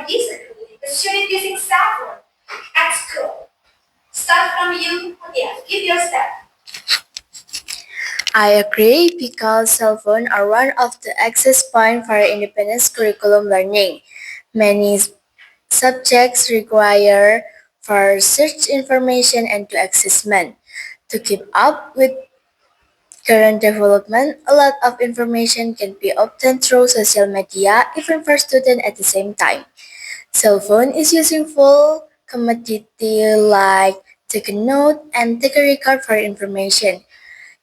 disagree with student using cell phone at school? Start from you, yeah, give your step. I agree because cell phones are one of the access points for independent curriculum learning. Many subjects require for search information and to assessment. To keep up with current development, a lot of information can be obtained through social media even for students at the same time. Cell phone is using full commodity like take a note and take a record for information.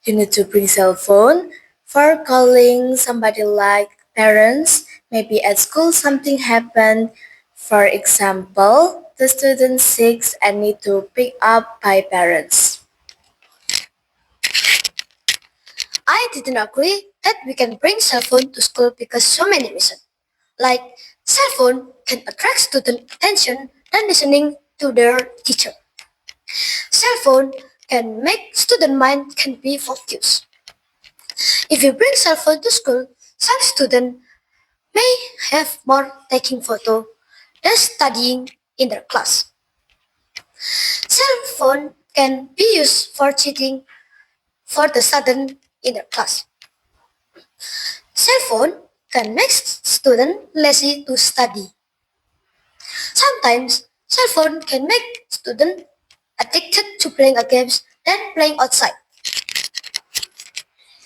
You need to bring cell phone for calling somebody like parents. Maybe at school something happened. For example, the student sick and need to pick up by parents. I didn't agree that we can bring cell phone to school because so many reasons. Like cell phone can attract student attention than listening to their teacher. Cell phone can make student mind can be focused. If you bring cell phone to school, some students may have more taking photo than studying in their class. Cell phone can be used for cheating for the student in their class. Cell phone can make student lazy to study. Sometimes cell phone can make student addicted to playing a games than playing outside.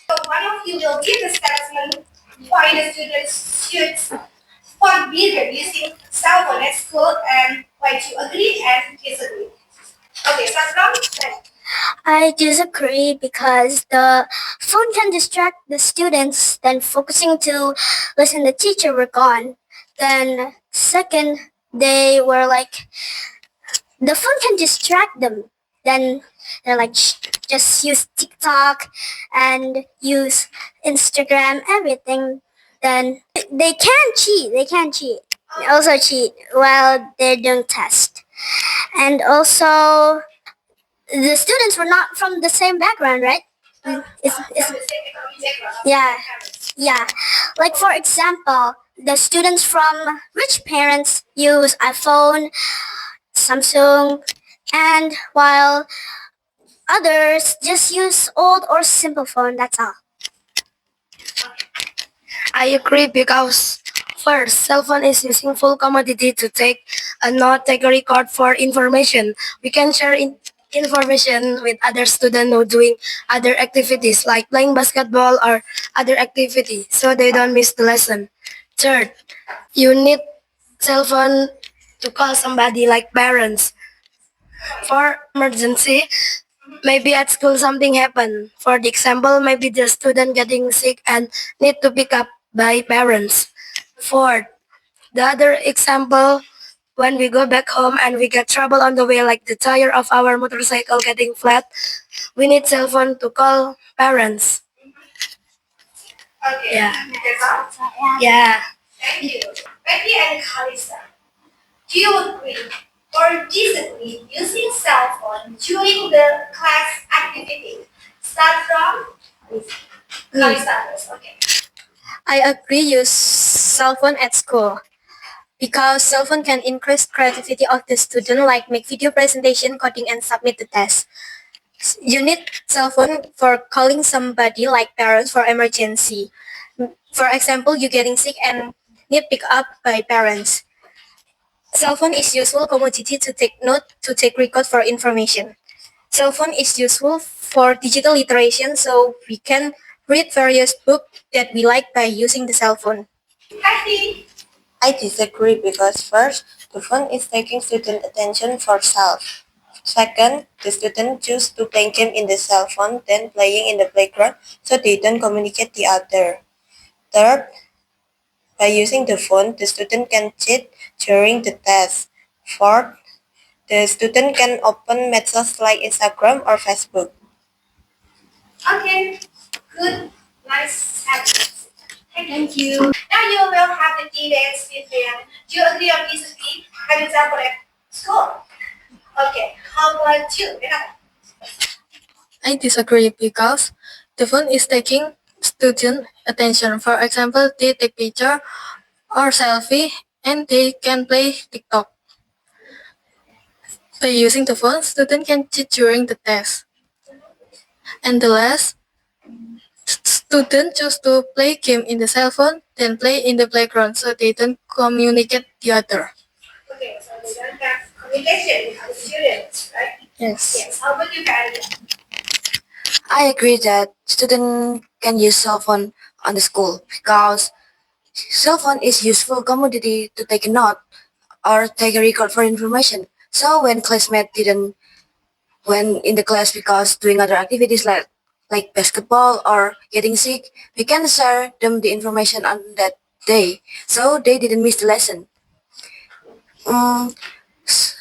So one of you will give the statement why the students should forbid using cell phone at school and why you agree and disagree. Okay, start from I disagree because the phone can distract the students than focusing to listen the teacher were gone. Then second, they were like the phone can distract them. Then they're like just use TikTok and use Instagram, everything. Then they can cheat. They can cheat. They also cheat while they're doing test. And also the students were not from the same background, right? Yeah, yeah. Like for example, the students from rich parents use iPhone, Samsung, and while others just use old or simple phone. That's all. I agree because first, cell phone is using full commodity to take a note, take a record for information. We can share information with other students who doing other activities like playing basketball or other activity so they don't miss the lesson. Third, you need cell phone to call somebody like parents for emergency. Maybe at school something happened. For the example, maybe the student getting sick and need to pick up by parents. Fourth, the other example, when we go back home and we get trouble on the way, like the tire of our motorcycle getting flat, we need cell phone to call parents. okay. Yeah. That's all. Yeah. Thank you. Becky and Kalisa, do you agree or disagree using cell phone during the class activity? Start from Kalisa first. Okay. I agree use cell phone at school because cell phone can increase creativity of the student like make video presentation, coding and submit the test. You need cell phone for calling somebody like parents for emergency. For example, you getting sick and need pick up by parents. Cell phone is useful commodity to take note, to take record for information. Cell phone is useful for digital literation so we can read various books that we like by using the cell phone. Kathy, I disagree because first, the phone is taking student attention for self. Second, the student choose to play game in the cell phone than playing in the playground so they don't communicate the other. Third, by using the phone, the student can cheat during the test. Fourth, the student can open methods like Instagram or Facebook. okay, good, nice habits. Thank you. Now you will have the details with them. Do you agree or disagree? Having cell phone at school. Okay, how about you? Renata? I disagree because the phone is taking student attention. For example, they take picture or selfie and they can play TikTok. By using the phone, students can cheat during the test. And the last, students choose to play game in the cell phone, then play in the playground so they don't communicate the other. Okay, so they don't have communication with other students, right? Yes. Yes. How about you, Karen? I agree that student can use cell phone on the school because cell phone is useful commodity to take a note or take a record for information. So when classmate didn't when in the class because doing other activities like basketball or getting sick, we can share them the information on that day so they didn't miss the lesson. Mm,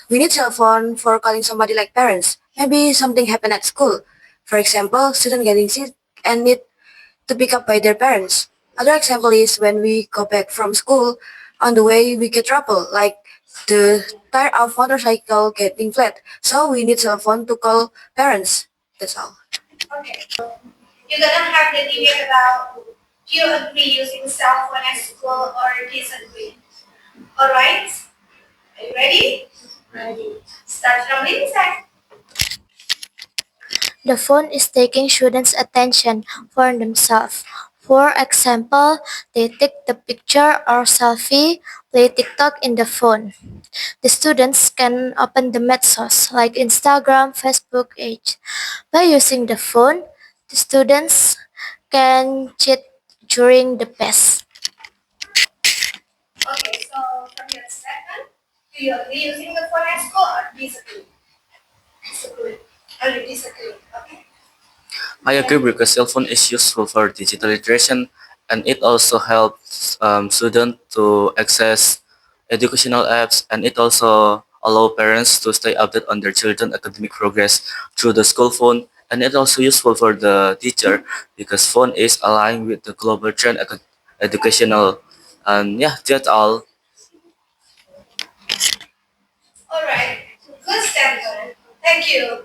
we need cell phone for calling somebody like parents. Maybe something happened at school. For example, student getting sick and need to pick up by their parents. Other example is when we go back from school, on the way we get trouble, like the tire of motorcycle getting flat. So we need cell phone to call parents. That's all. Okay. You're gonna have the debate about do you agree using cell phone at school or disagree? Alright? Are you ready? Ready. Start from inside. The phone is taking students' attention for themselves. For example, they take the picture or selfie, play TikTok in the phone. The students can open the methods like Instagram, Facebook, Edge. By using the phone, the students can cheat during the test. Okay, so from your second, do you agree using the phone at school or disagree? Disagree. Or you disagree? Okay. I agree because cell phone is useful for digital literacy and it also helps students to access educational apps and it also allow parents to stay updated on their children's academic progress through the school phone and it also useful for the teacher because phone is aligned with the global trend educational and yeah that's all. Alright. Good, Stanford. Thank you.